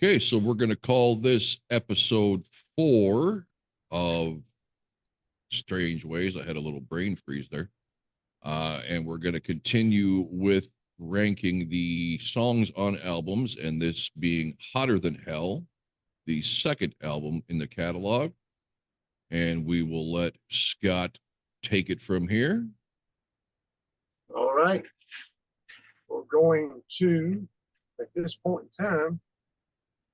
Okay, so we're going to call this episode 4 of Strange Ways. I had a little brain freeze there. And we're going to continue with ranking the songs on albums, and this being Hotter Than Hell, the second album in the catalog. And we will let Scott take it from here. All right. We're going to, at this point in time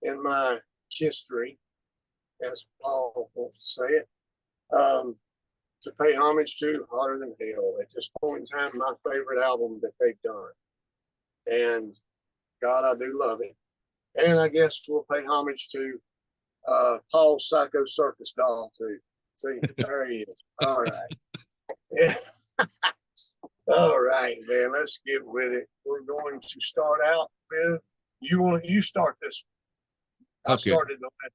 in my history, as Paul wants to say it, to pay homage to Hotter Than Hell. At this point in time, my favorite album that they've done. And God, I do love it. And I guess we'll pay homage to Paul's Psycho Circus doll, too. See, there he is. All right. Yeah. All right, man, let's get with it. We're going to start out with, you start this one. I started on that.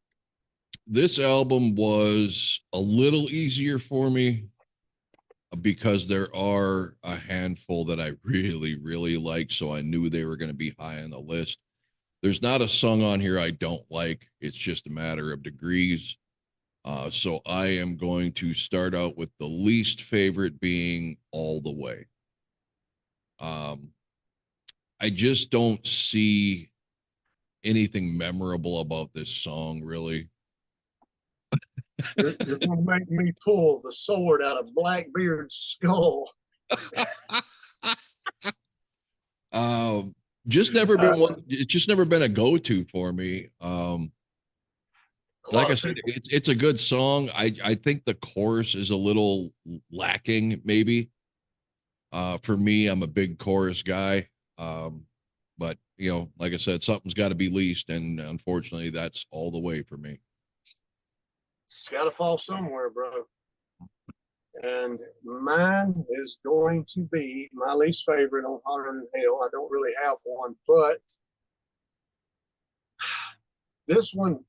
This album was a little easier for me because there are a handful that I really, really like, so I knew they were going to be high on the list. There's not a song on here I don't like. It's just a matter of degrees. So I am going to start out with the least favorite being All the Way. I just don't see anything memorable about this song, really. You're going to make me pull the sword out of Blackbeard's skull. Just never been one. It's just never been a go-to for me. Like I said, it's a good song. I think the chorus is a little lacking, maybe. For me, I'm a big chorus guy. But you know, like I said, something's got to be least, and unfortunately, that's All the Way for me. It's got to fall somewhere, bro. And mine is going to be my least favorite on Hotter Than Hell. I don't really have one, but this one,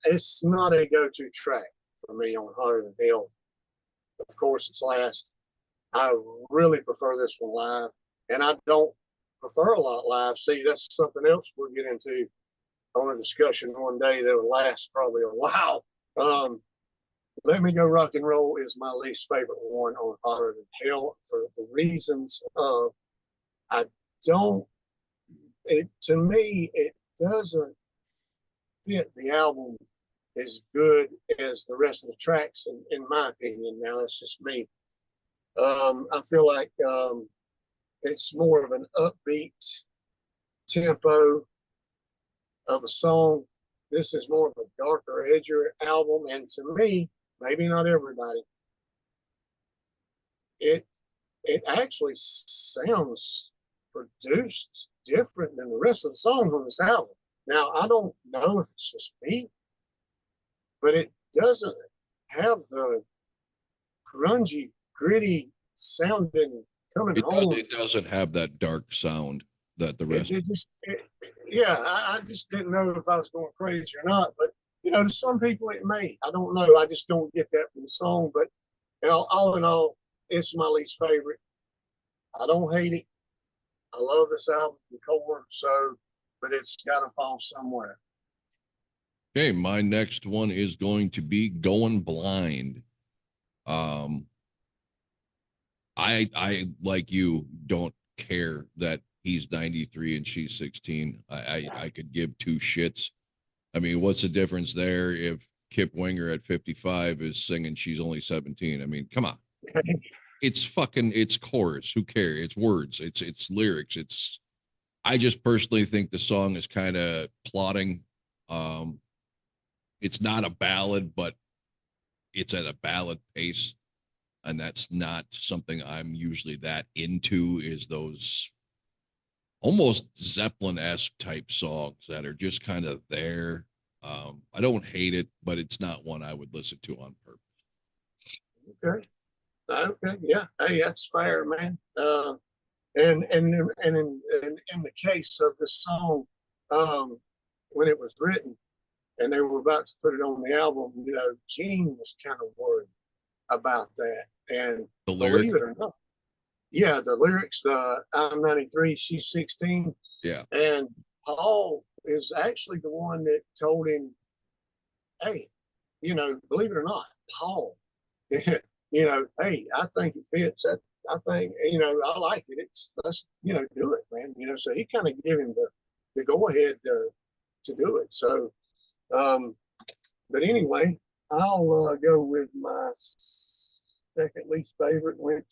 it's not a go-to track for me on Hotter Than Hell. Of course, it's last. I really prefer this one live, and I don't prefer a lot live. See, that's something else we'll get into on a discussion one day that will last probably a while. Let Me Go Rock and Roll is my least favorite one on Hotter Than Hell for the reasons of to me, it doesn't fit the album as good as the rest of the tracks, in my opinion. Now, that's just me. I feel like it's more of an upbeat tempo of a song. This is more of a darker, edgier album, and to me, maybe not everybody, it actually sounds produced different than the rest of the songs on this album. Now, I don't know if it's just me, but it doesn't have the grungy, gritty sounding coming home. It doesn't have that dark sound that the rest. I just didn't know if I was going crazy or not. But you know, to some people it may. I don't know. I just don't get that from the song. But you know, all in all, it's my least favorite. I don't hate it. I love this album, the core. So, but it's got to fall somewhere. Okay, my next one is going to be Going Blind. I like you don't care that he's 93 and she's 16. I could give two shits. I mean, what's the difference there if Kip Winger at 55 is singing she's only 17? I mean, come on. It's chorus. Who cares? It's words. It's lyrics. I just personally think the song is kind of plotting. It's not a ballad, but it's at a ballad pace. And that's not something I'm usually that into, is those almost Zeppelin-esque type songs that are just kind of there. I don't hate it, but it's not one I would listen to on purpose. Okay. Yeah. Hey, that's fair, man. And in the case of the song, when it was written and they were about to put it on the album, you know, Gene was kind of worried about that. And believe it or not, yeah, the lyrics, I'm 93, she's 16. Yeah. And Paul is actually the one that told him, hey, believe it or not, Paul, hey, I think it fits. I think, I like it. Let's, do it, man. So he kind of gave him the go ahead to do it. So, but anyway, I'll go with my second least favorite, which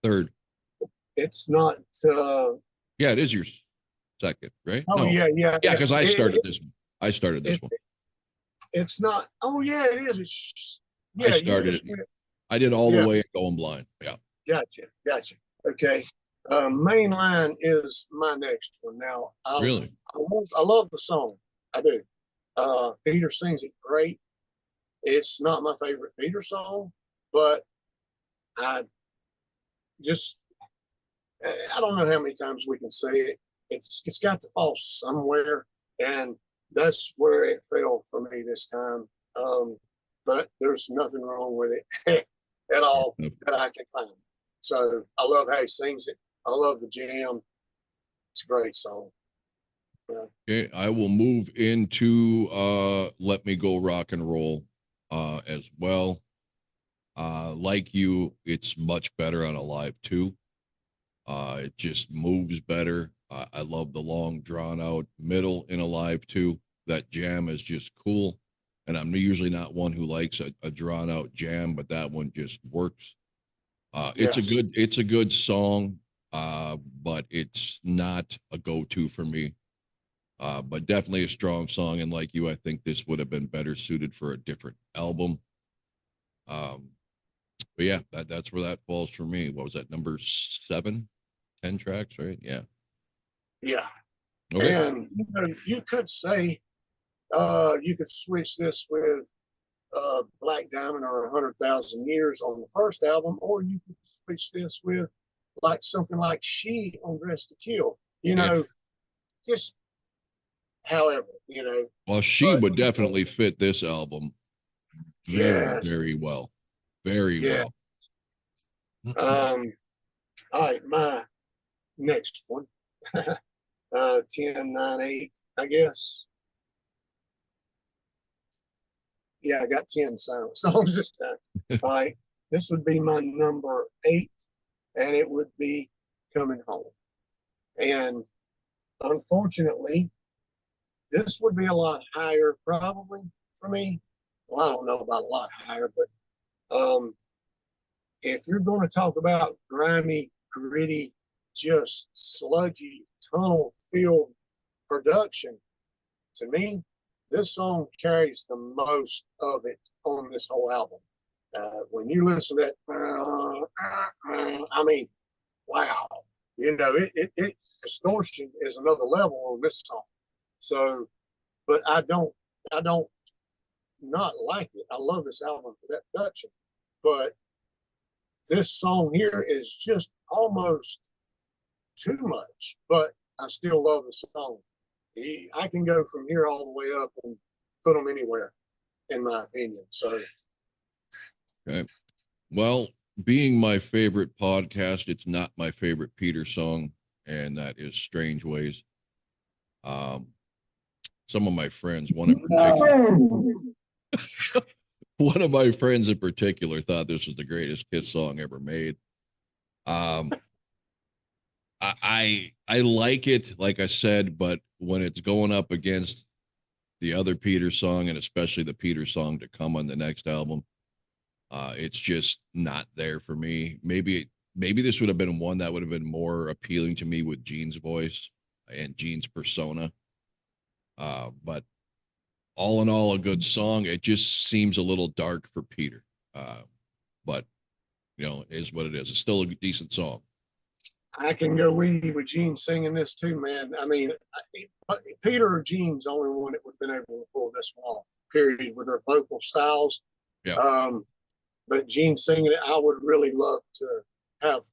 Third. it's not. Yeah, it is your second, right? Oh, no. yeah. Yeah, because I started this one. I started this one. It's not. Oh, yeah, it is. I started it. I did all the way going blind. Yeah. Gotcha. Okay. Main line is my next one. Now, Really? I love the song. I do. Peter sings it great. It's not my favorite Peter song, but I just, I don't know how many times we can say it. It's got to fall somewhere, and that's where it fell for me this time. But there's nothing wrong with it at all that I can find. So I love how he sings it. I love the jam. It's a great song. Okay, I will move into Let Me Go Rock and Roll as well. Like you, it's much better on a live too. It just moves better. I love the long drawn out middle in a live too. That jam is just cool. And I'm usually not one who likes a drawn out jam, but that one just works. It's a good song, but it's not a go-to for me. But definitely a strong song. And like you, I think this would have been better suited for a different album. But yeah, that's where that falls for me. What was that, number 7? 10 tracks, right? Yeah. Yeah. Okay. And you could say you could switch this with Black Diamond or 100,000 Years on the first album, or you could switch this with like something like She on Dress to Kill. Just however, Well, She would definitely fit this album very well. Very well. All right, my next one. 10, 9, 8, I guess. Yeah, I got 10 songs this time. All right, this would be my number 8, and it would be Coming Home. And unfortunately, this would be a lot higher probably for me. Well, I don't know about a lot higher, but if you're going to talk about grimy, gritty, just sludgy, tunnel-filled production, to me, this song carries the most of it on this whole album. When you listen to that, I mean, wow, distortion is another level on this song. So, but I don't not like it. I love this album for that production, but this song here is just almost too much. But I still love the song. I can go from here all the way up and put them anywhere, in my opinion. So, okay. Well, being my favorite podcast, it's not my favorite Peter song, and that is Strange Ways. Some of my friends, one in particular, one of my friends in particular thought this was the greatest Kiss song ever made. I like it, like I said, but when it's going up against the other Peter song, and especially the Peter song to come on the next album, it's just not there for me. Maybe this would have been one that would have been more appealing to me with Gene's voice and Gene's persona. But all in all, a good song. It just seems a little dark for Peter. But is what it is. It's still a decent song. I can go with Gene singing this too, man. I mean, Peter or Gene's the only one that would have been able to pull this one off, period, with their vocal styles. Yeah. But Gene singing it, I would really love to have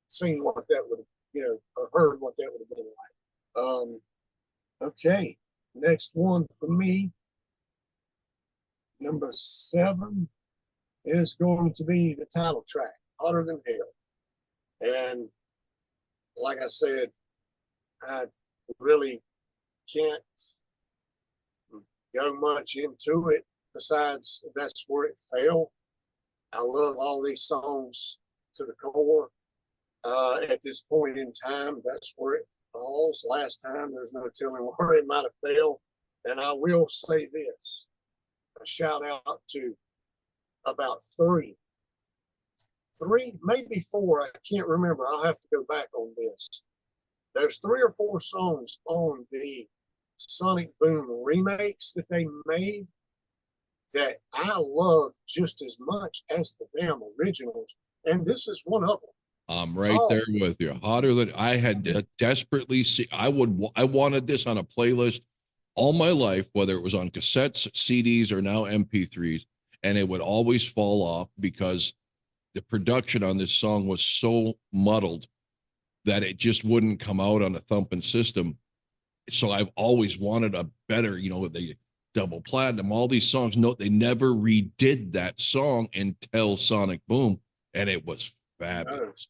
seen what that would have, or heard what that would have been like. Okay, next one for me, number 7, is going to be the title track, Hotter Than Hell. And like I said, I really can't go much into it besides that's where it fell. I love all these songs to the core. At this point in time, that's where it falls. Last time, there's no telling where it might have fell. And I will say this, a shout out to about three, maybe four. I can't remember. I'll have to go back on this. There's 3 or 4 songs on the Sonic Boom remakes that they made that I love just as much as the damn originals. And this is one of them. I'm right there with you. Hotter than I had to desperately see. I wanted this on a playlist all my life, whether it was on cassettes, CDs, or now MP3s, and it would always fall off because the production on this song was so muddled that it just wouldn't come out on a thumping system. So I've always wanted a better, the double platinum, all these songs. No, they never redid that song until Sonic Boom, and it was fabulous.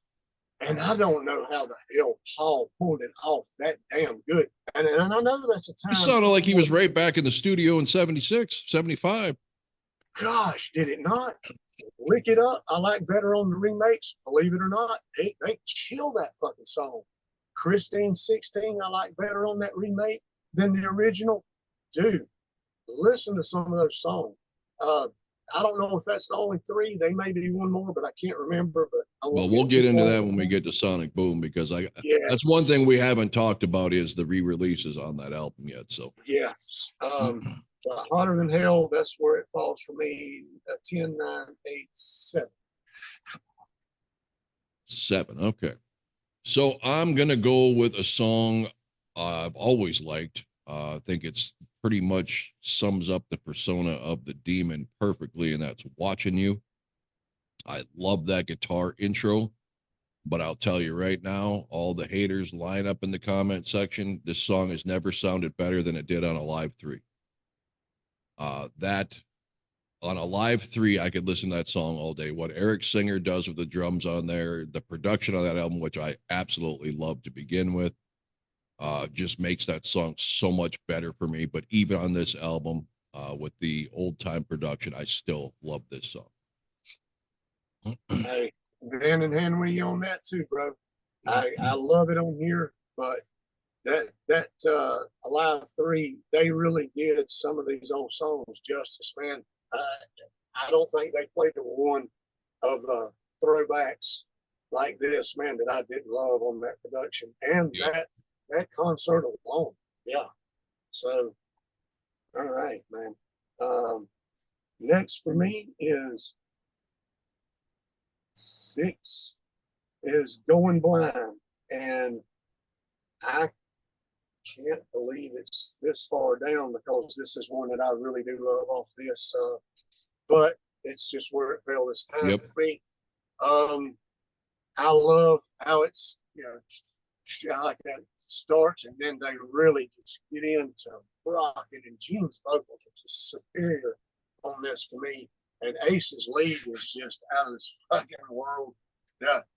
And I don't know how the hell Paul pulled it off that damn good. And I know that's a time. It sounded like he was right back in the studio in 76, 75. Gosh, did it not? Lick It Up, I like better on the remakes. Believe it or not, they kill that fucking song. Christine 16, I like better on that remake than the original. Dude, listen to some of those songs. I don't know if that's the only 3. They may be one more, but I can't remember. But we'll get into that when we get to Sonic Boom, because that's one thing we haven't talked about is the re-releases on that album yet. So yes, Hotter Than Hell, that's where it falls for me. 10, 9, 8, 7. 7. Okay. So I'm going to go with a song I've always liked. I think it's pretty much sums up the persona of the demon perfectly, and that's Watching You. I love that guitar intro, but I'll tell you right now, all the haters line up in the comment section. This song has never sounded better than it did on a Live 3. That on a Live 3, I could listen to that song all day. What Eric Singer does with the drums on there, the production on that album, which I absolutely love to begin with, just makes that song so much better for me. But even on this album, with the old time production, I still love this song. Hey, hand in hand with you on that too, bro. I love it on here, but that Alive 3, they really did some of these old songs justice, man. I don't think they played the one of the throwbacks like this, man, that I didn't love on that production and that concert alone. Yeah. So, all right, man. Next for me is 6 is Going Blind, and I can't believe it's this far down because this is one that I really do love off this. But it's just where it fell this time for me. I love how it's, like that starts, and then they really just get into rocking, and Gene's vocals are just superior on this to me. And Ace's lead is just out of this fucking world.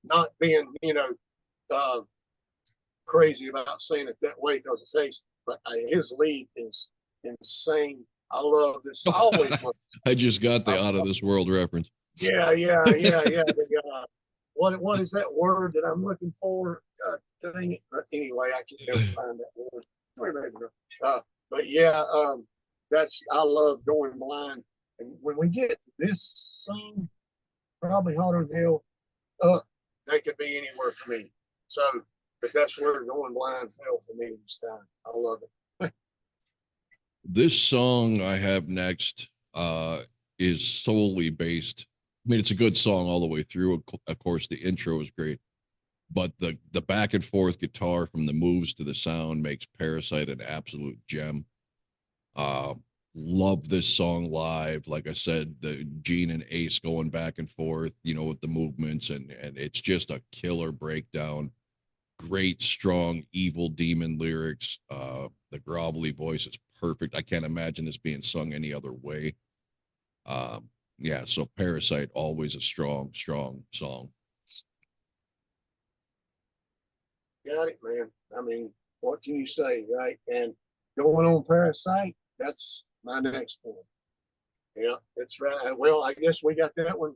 Not being, crazy about saying it that way because it's Ace, but his lead is insane. I love this. I always love I just got the out of this world reference. Yeah. What is that word that I'm looking for? Dang it. But anyway, I can never find that word. But yeah, I love Going Blind. And when we get this song, probably Hotter Than Hell, they could be anywhere for me. So, but that's where Going Blind fell for me this time. I love it. This song I have next is solely based. I mean, it's a good song all the way through. Of course, the intro is great, but the back and forth guitar from the moves to the sound makes Parasite an absolute gem. Love this song live. Like I said, the Gene and Ace going back and forth, with the movements, and it's just a killer breakdown. Great, strong, evil demon lyrics. The grovelly voice is perfect. I can't imagine this being sung any other way. So Parasite, always a strong song. Got it, man. I mean, what can you say, right? And going on Parasite, that's my next one. Yeah, that's right. Well, I guess we got that one.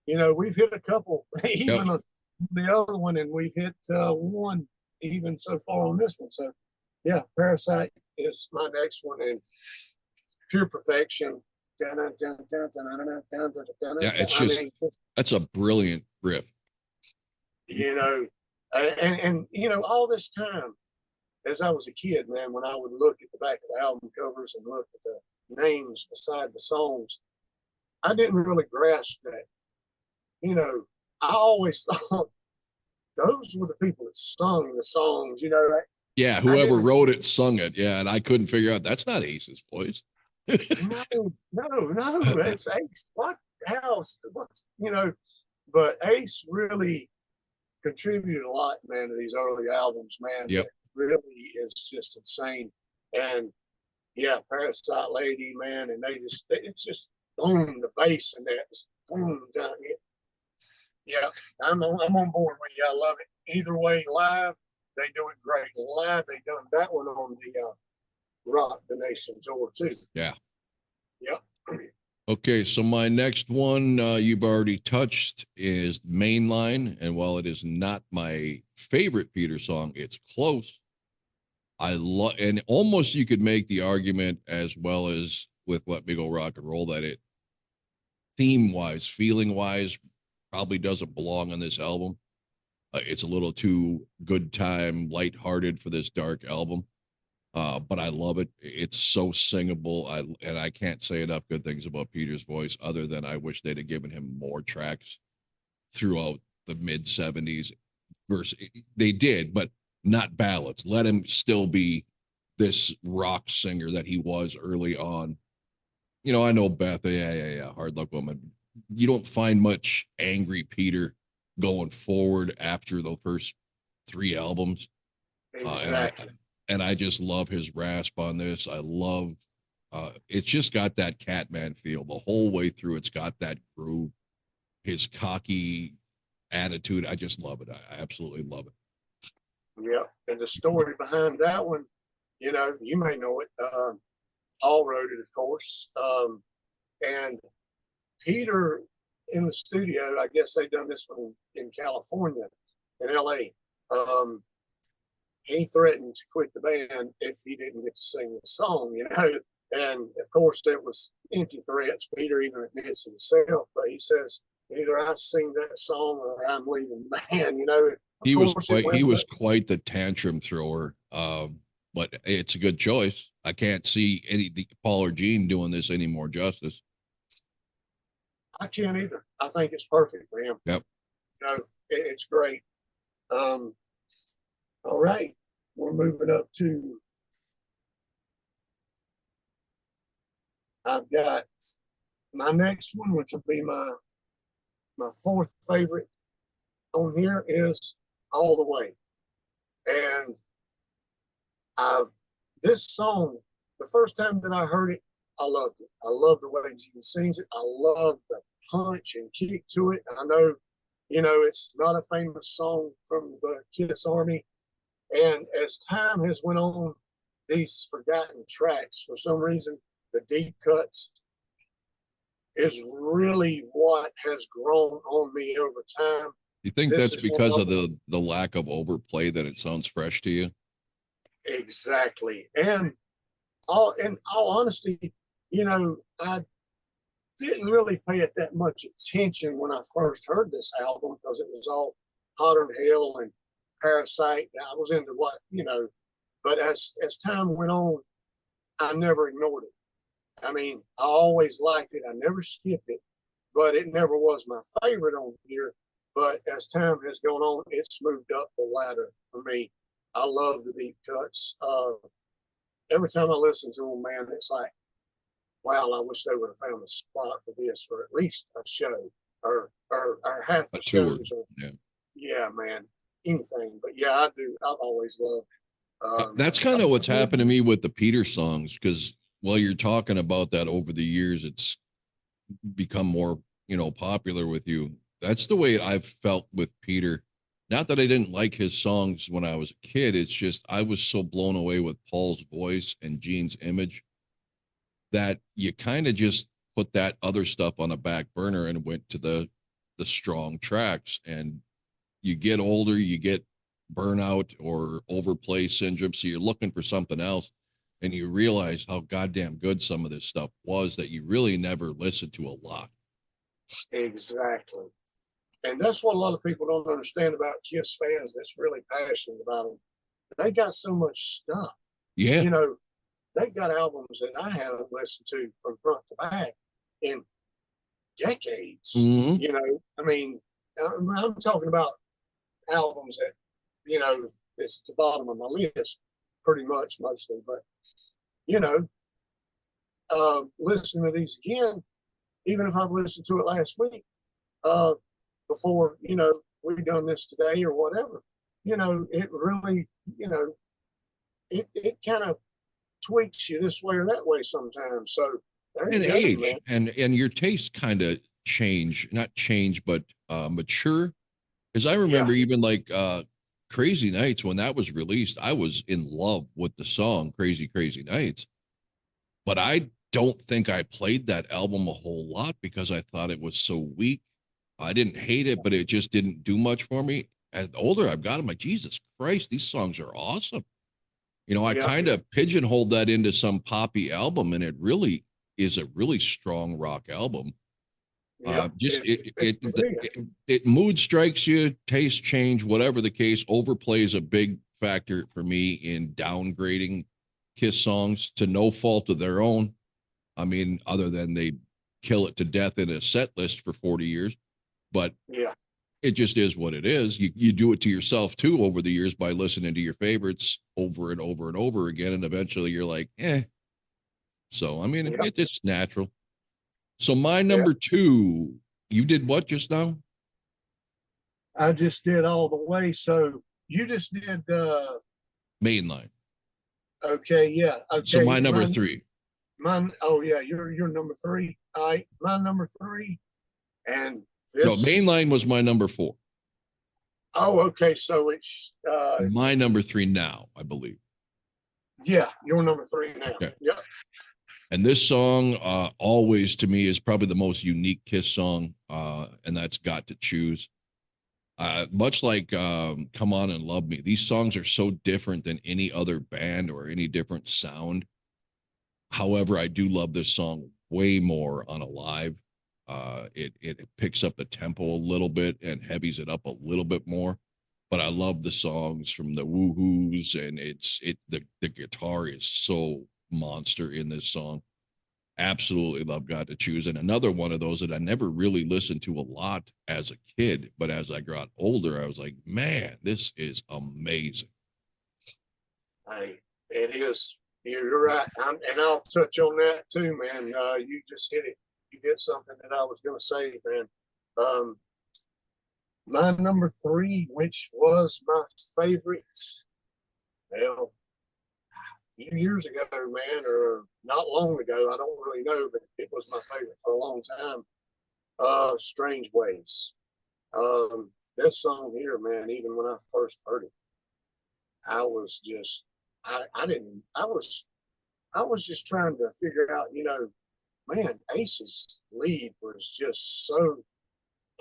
You know, we've hit a couple, even Yep. the other one, and we've hit one even so far on this one. So, yeah, Parasite is my next one, and Pure Perfection. Dun, dun, dun, dun, dun, dun, dun, dun, dun, dun, Yeah, dun. it's I just mean, that's a brilliant riff. you know, and you know, all this time as I was a kid, man, when I would look at the back of the album covers and look at the names beside the songs, I didn't really grasp that. You know, I always thought those were the people that sung the songs. You know, Yeah, I whoever didn't. wrote it sung it. Yeah, and I couldn't figure out that's not Ace's voice. No, no, it's Ace. What else? What's you know? But Ace really contributed a lot, man, to these early albums, man. Yep. That really is just insane. And yeah, Parasite Lady, man, and it's just boom, the bass and that is boom down it. Yeah, I'm on board with you. I love it. Either way, live, they do it great. Live, they done that one on the Rock the Nation tour too. Yeah. Yep. Okay, so my next one you've already touched is Mainline, and while it is not my favorite Peter song, it's close. I love, and almost you could make the argument as well as with Let Me Go Rock and Roll that it theme wise, feeling wise, probably doesn't belong on this album. It's a little too good time, lighthearted for this dark album. But I love it. It's so singable. I can't say enough good things about Peter's voice, other than I wish they'd have given him more tracks throughout the mid '70s. Versus they did, but not ballads. Let him still be this rock singer that he was early on. You know, I know Beth. Yeah. Hard Luck Woman. You don't find much angry Peter going forward after the first three albums. Exactly. And I just love his rasp on this. I love it's just got that Catman feel the whole way through. It's got that groove, his cocky attitude. I just love it. I absolutely love it. Yeah. And the story behind that one, you know, you may know it. Paul wrote it, of course. And Peter in the studio, I guess they done this one in California, in LA. He threatened to quit the band if he didn't get to sing the song, you know. And of course, it was empty threats. Peter even admits himself, but he says, either I sing that song or I'm leaving the band, you know. Of course, it He went was quite the tantrum thrower. But it's a good choice. I can't see Paul or Gene doing this any more justice. I can't either. I think it's perfect for him. Yep. You know, it's great. Um, all right, we're moving up to. I've got my next one, which will be my fourth favorite on here, is All the Way. And I've this song, the first time that I heard it, I loved it. I love the way Gene sings it. I love the punch and kick to it. I know, you know, it's not a famous song from the Kiss Army. And as time has went on, these forgotten tracks, for some reason, the deep cuts is really what has grown on me over time. You think This that's is one because of of the lack of overplay that it sounds fresh to you? exactly. And in all honesty, you know, I didn't really pay it that much attention when I first heard this album because it was all Hotter Than Hell and Parasite. I was into what, you know, but as time went on, I never ignored it. I mean, I always liked it. I never skipped it, but it never was my favorite on here. But as time has gone on, it's moved up the ladder for me. I love the deep cuts. Every time I listen to them, man, it's like, wow, I wish they would have found a spot for this for at least a show or half A the tour. shows. Or, Yeah. yeah, man, anything. But yeah, I do. I've always loved. That's kind of what's happened to me with the Peter songs, because while you're talking about that over the years, it's become more, popular with you. That's the way I've felt with Peter. not that I didn't like his songs when I was a kid. It's just I was so blown away with Paul's voice and Gene's image that you kind of just put that other stuff on a back burner and went to the strong tracks. And you get older, you get burnout or overplay syndrome, so you're looking for something else, and you realize how goddamn good some of this stuff was that you really never listened to a lot. Exactly. And that's what a lot of people don't understand about Kiss fans that's really passionate about them. They got so much stuff. Yeah. You know, they got albums that I haven't listened to from front to back in decades. Mm-hmm. You know, I mean, I'm talking about albums that, you know, it's at the bottom of my list pretty much mostly. But, you know, listening to these again, even if I've listened to it last week, before, you know, we've done this today or whatever, you know, it really, you know, it kind of tweaks you this way or that way sometimes. So there And you go, age man. and your tastes kind of change, not change, but mature. Because I Yeah, remember even like Crazy Nights, when that was released, I was in love with the song Crazy Crazy Nights. But I don't think I played that album a whole lot because I thought it was so weak. I didn't hate it, but it just didn't do much for me. As older I've got, I'm like, Jesus Christ, these songs are awesome. You know, I yeah, kind of pigeonholed that into some poppy album, and it really is a really strong rock album. yeah. Just It's brilliant. it mood strikes you, taste change, whatever the case. Overplay is a big factor for me in downgrading Kiss songs to no fault of their own. I mean, other than they kill it to death in a set list for 40 years, but Yeah, it just is what it is. You do it to yourself too over the years by listening to your favorites over and over and over again, and eventually you're like, eh. So I mean, yeah, it's natural. So my yeah. number two, you did what just now? I just did all the way. So you just did, Mainline. okay, yeah, So okay. my number three. Mine, oh yeah, you're number three. All right, my number three. And No, this, Mainline was my number four. oh, okay. So it's, My number three now, I believe. yeah, you're number three now. Okay. Yep. And this song, always to me, is probably the most unique Kiss song, and that's "Got to Choose." Much like "Come On and Love Me," these songs are so different than any other band or any different sound. However, I do love this song way more on a live. It picks up the tempo a little bit and heavies it up a little bit more. But I love the songs from the Woohoos, and the guitar is so monster in this song. Absolutely love "Got to Choose." And another one of those that I never really listened to a lot as a kid, but as I got older, I was like, man, this is amazing. Hey, it is. You're right. And I'll touch on that too, man. You just hit it. You hit something that I was going to say, man. Um, my number three, which was my favorite, well, a few years ago, man, or not long ago, I don't really know, but it was my favorite for a long time. Strange Ways. This song here, man, even when I first heard it, I was just, I didn't, I was just trying to figure out, you know, man, Ace's lead was just so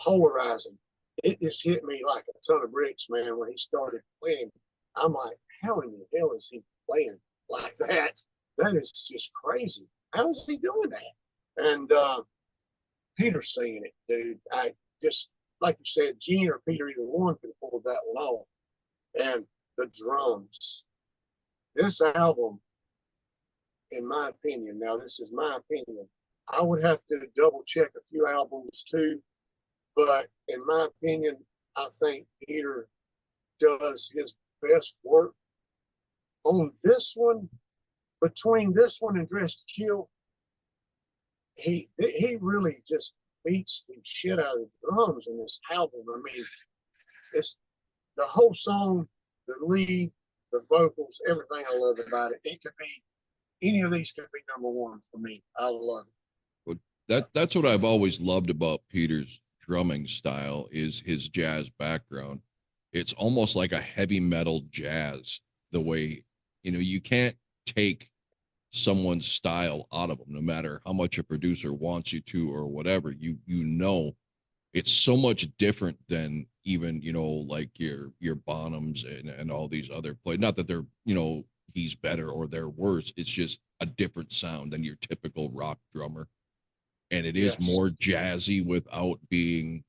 polarizing. It just hit me like a ton of bricks, man, when he started playing. I'm like, how in the hell is he playing like that? That is just crazy. How is he doing that? And Peter's singing it, dude. I just, like you said, Gene or Peter, either one could have pulled that one off. And the drums. This album, in my opinion, now this is my opinion, I would have to double check a few albums too, but in my opinion, I think Peter does his best work on this one. Between this one and Dress to Kill, he really just beats the shit out of the drums in this album. I mean, it's the whole song, the lead, the vocals, everything I love about it. It could be any of these could be number one for me. I love it. But that's what I've always loved about Peter's drumming style is his jazz background. it's almost like a heavy metal jazz, the way, you can't take someone's style out of them, no matter how much a producer wants you to or whatever. It's so much different than even, like your Bonhams and all these other play. Not that they're, he's better or they're worse. It's just a different sound than your typical rock drummer. And it is Yes. more jazzy without being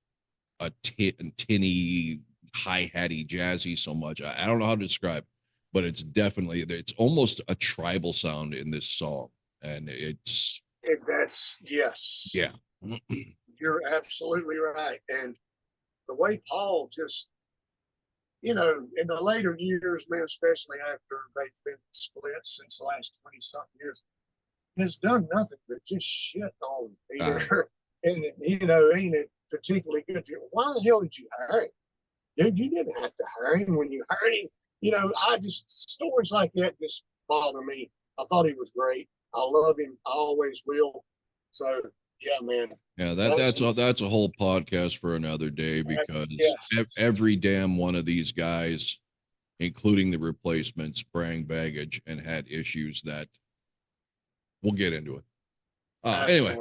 a tinny, hi-hatty jazzy so much. I don't know how to describe, but it's almost a tribal sound in this song. And That's yes. yeah. You're absolutely right. And the way Paul just, in the later years, man, especially after they've been split since the last 20 something years, has done nothing but just shit on Peter. And, ain't it particularly good? Why the hell did you hire him? Dude, you didn't have to hire him when you hired him. Stories like that just bother me. I thought he was great. I love him. I always will. So, yeah, man. Yeah, that's a whole podcast for another day, because yes. every damn one of these guys, including the replacements, bring baggage and had issues that we'll get into it. Anyway,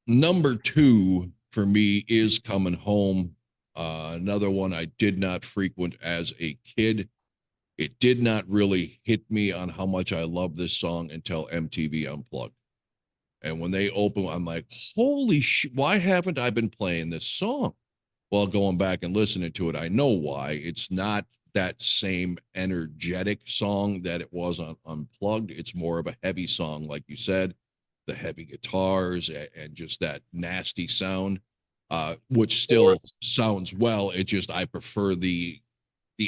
number 2 for me is Coming Home. Another one I did not frequent as a kid. It did not really hit me on how much I love this song until MTV Unplugged. And when they open, I'm like, holy shit, why haven't I been playing this song? Well, going back and listening to it, I know why. It's not that same energetic song that it was on Unplugged. It's more of a heavy song, like you said, the heavy guitars and just that nasty sound, which still sounds well. It just, I prefer the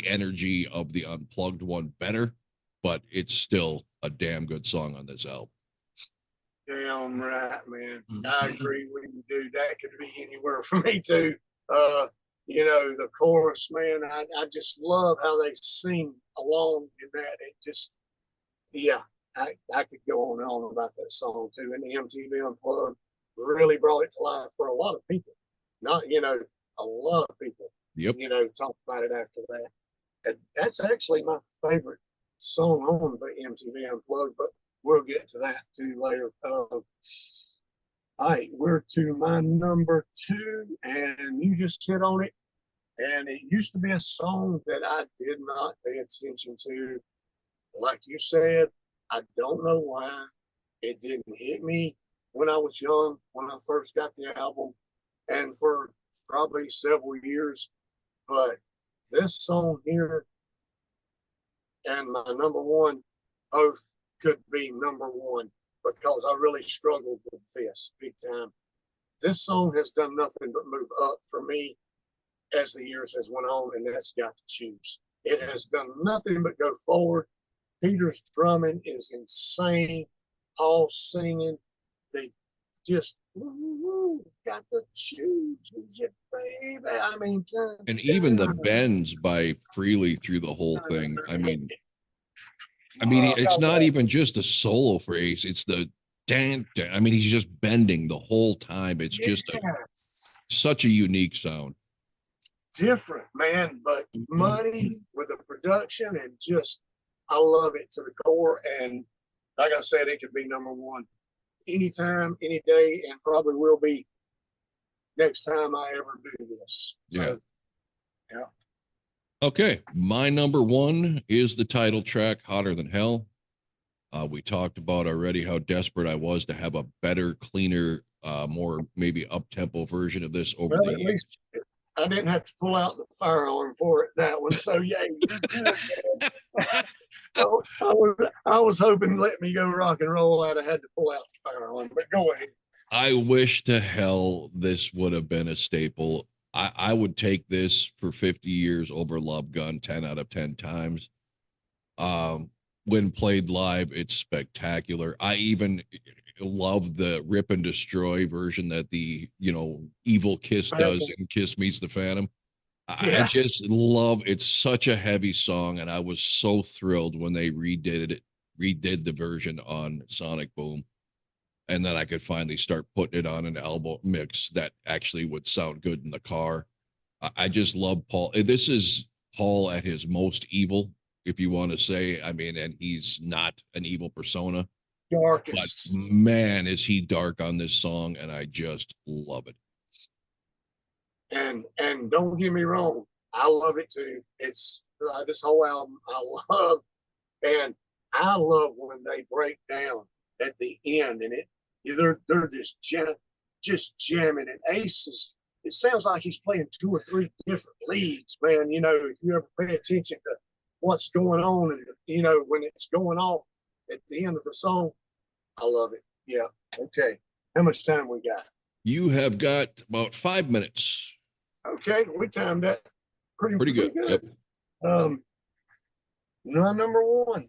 energy of the Unplugged one better, but it's still a damn good song on this album. Damn right, man. I agree with you, dude. That could be anywhere for me too. The chorus, man, I just love how they sing along in that. It just, yeah, I could go on and on about that song too. And the MTV Unplugged really brought it to life for a lot of people. Not, a lot of people, yep. Talk about it after that. And that's actually my favorite song on the MTV Unplugged, but we'll get to that too later. All right, we're to my number 2, and you just hit on it. And it used to be a song that I did not pay attention to. Like you said, I don't know why it didn't hit me when I was young, when I first got the album, and for probably several years. But this song here and my number 1 both could be number 1, because I really struggled with this big time. This song has done nothing but move up for me as the years has went on, and that's Got to Choose. It has done nothing but go forward. Peter's drumming is insane. Paul singing, they just got to choose it, baby. I mean, and even the bends by Freely through the whole thing. I mean, it's not even just a solo phrase. It's the dan. I mean, he's just bending the whole time. It's just such a unique sound. Different, man, but money with the production, and just, I love it to the core. And like I said, it could be number 1 anytime, any day, and probably will be next time I ever do this. So, yeah. Okay, my number 1 is the title track, Hotter Than Hell. We talked about already how desperate I was to have a better, cleaner, more maybe up-tempo version of this over the years. I didn't have to pull out the fire alarm for it, that one. So, yeah, you're good, man. I was hoping let me go rock and roll. I'd have had to pull out the fire alarm, but go ahead. I wish to hell this would have been a staple. I would take this for 50 years over Love Gun 10 out of 10 times. When played live, it's spectacular. I even love the Rip and Destroy version that the Evil Kiss does in Kiss Meets the Phantom. I just love, it's such a heavy song, and I was so thrilled when they redid the version on Sonic Boom, and then I could finally start putting it on an album mix that actually would sound good in the car. I just love Paul. This is Paul at his most evil, if you want to say. I mean, and he's not an evil persona, but Darkest. man, is he dark on this song, and I just love it. And don't get me wrong, I love it too. It's this whole album I love, and I love when they break down at the end, and they're just jamming. And Ace is, it sounds like he's playing 2 or 3 different leads, man. You know, if you ever pay attention to what's going on, and you know when it's going on at the end of the song, I love it. Yeah. Okay. How much time we got? You have got about 5 minutes. Okay, we timed that pretty good. Yep. My number 1,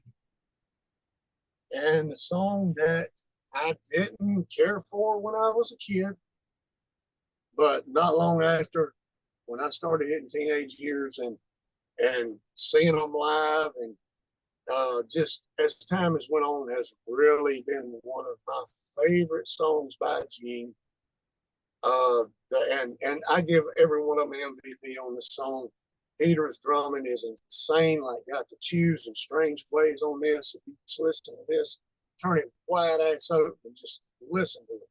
and the song that I didn't care for when I was a kid, but not long after, when I started hitting teenage years and seeing them live, and just as time has went on, has really been one of my favorite songs by Gene. And I give every one of them MVP on the song. Peter's drumming is insane, like Got to Choose in strange ways on this. If you just listen to this, turn it wide ass open and just listen to it.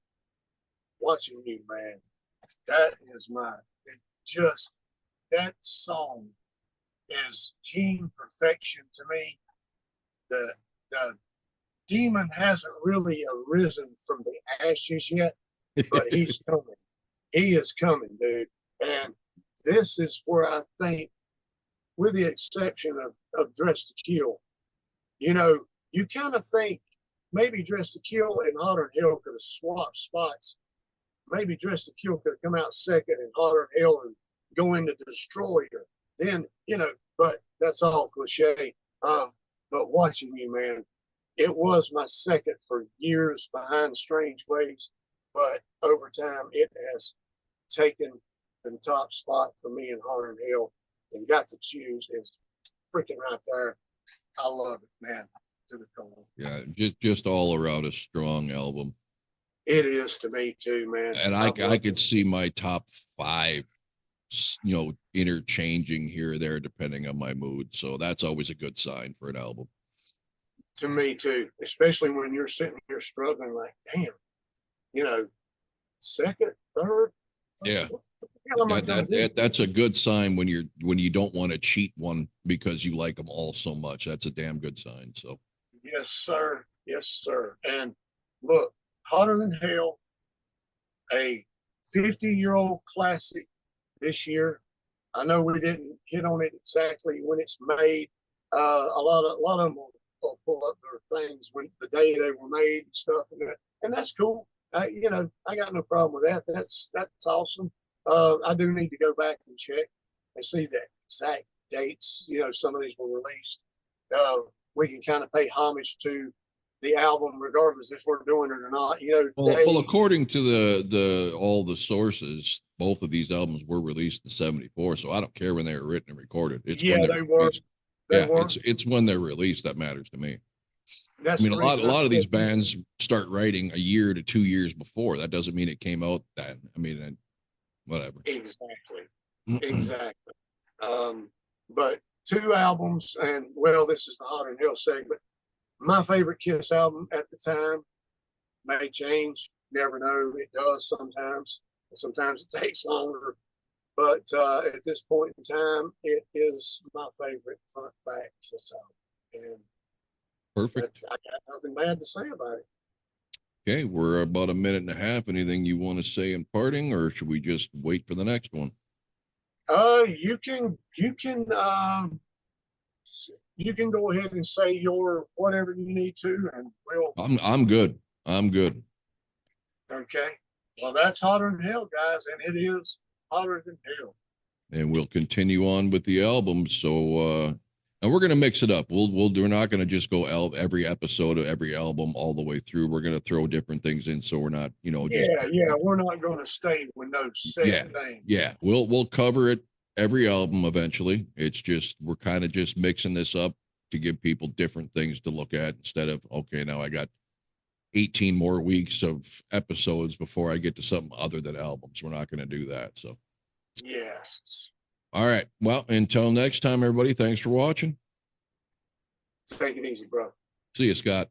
Watching You, man. That is that song is Gene perfection to me. The demon hasn't really arisen from the ashes yet, but he's coming. He is coming, dude. And this is where I think, with the exception of Dress to Kill, you know, you kind of think maybe Dress to Kill and Hotter Than Hell could have swapped spots. Maybe Dress to Kill could have come out second and Hotter Than Hell and go into Destroyer. Then, you know, but that's all cliche. But Watching You, man, it was my second for years behind Strange Ways, but over time it has taken the top spot for me in Hotter Than Hell, and Got to Choose is freaking right there. I love it, man, to the core. Yeah, just all around a strong album. It is to me too, man. And I could see my top 5, you know, interchanging here or there depending on my mood. So that's always a good sign for an album. To me too, especially when you're sitting here struggling, like, damn, you know, second, third. Yeah. That's a good sign when you don't want to cheat one because you like them all so much. That's a damn good sign. So yes, sir. Yes, sir. And look, Hotter Than Hell, a 50-year-old classic this year. I know we didn't hit on it exactly when it's made. A lot of them will pull up their things when the day they were made and stuff, and that's cool. You know, I got no problem with that. That's awesome. I do need to go back and check and see the exact dates. You know, some of these were released. We can kind of pay homage to the album, regardless if we're doing it or not. You know, well, according to the all the sources, both of these albums were released in '74, so I don't care when they were written and recorded. It's yeah, when they were. It's when they're released that matters to me. That's I mean, a lot of these bands start writing a year to 2 years before. That doesn't mean it came out then. I mean, whatever. Exactly. Exactly. But 2 albums, and well, this is the Hotter Than Hell segment. My favorite Kiss album at the time may change. Never know. It does sometimes. Sometimes it takes longer. But at this point in time, it is my favorite front back Kiss album. And perfect. I got nothing bad to say about it. Okay, we're about a minute and a half. Anything you want to say in parting, or should we just wait for the next one? You can go ahead and say your whatever you need to, and we'll. I'm good. I'm good. Okay. Well, that's Hotter Than Hell, guys, and it is Hotter Than Hell. And we'll continue on with the album. So, and we're gonna mix it up. We're not gonna just go every episode of every album all the way through. We're gonna throw different things in, so we're not, you know. We're not gonna stay with no set thing. Yeah, we'll cover it every album eventually. It's just we're kind of just mixing this up to give people different things to look at instead of, okay, now I got 18 more weeks of episodes before I get to something other than albums. We're not going to do that. So yes. All right. Well, until next time, everybody, thanks for watching. Take it easy, bro. See you, Scott.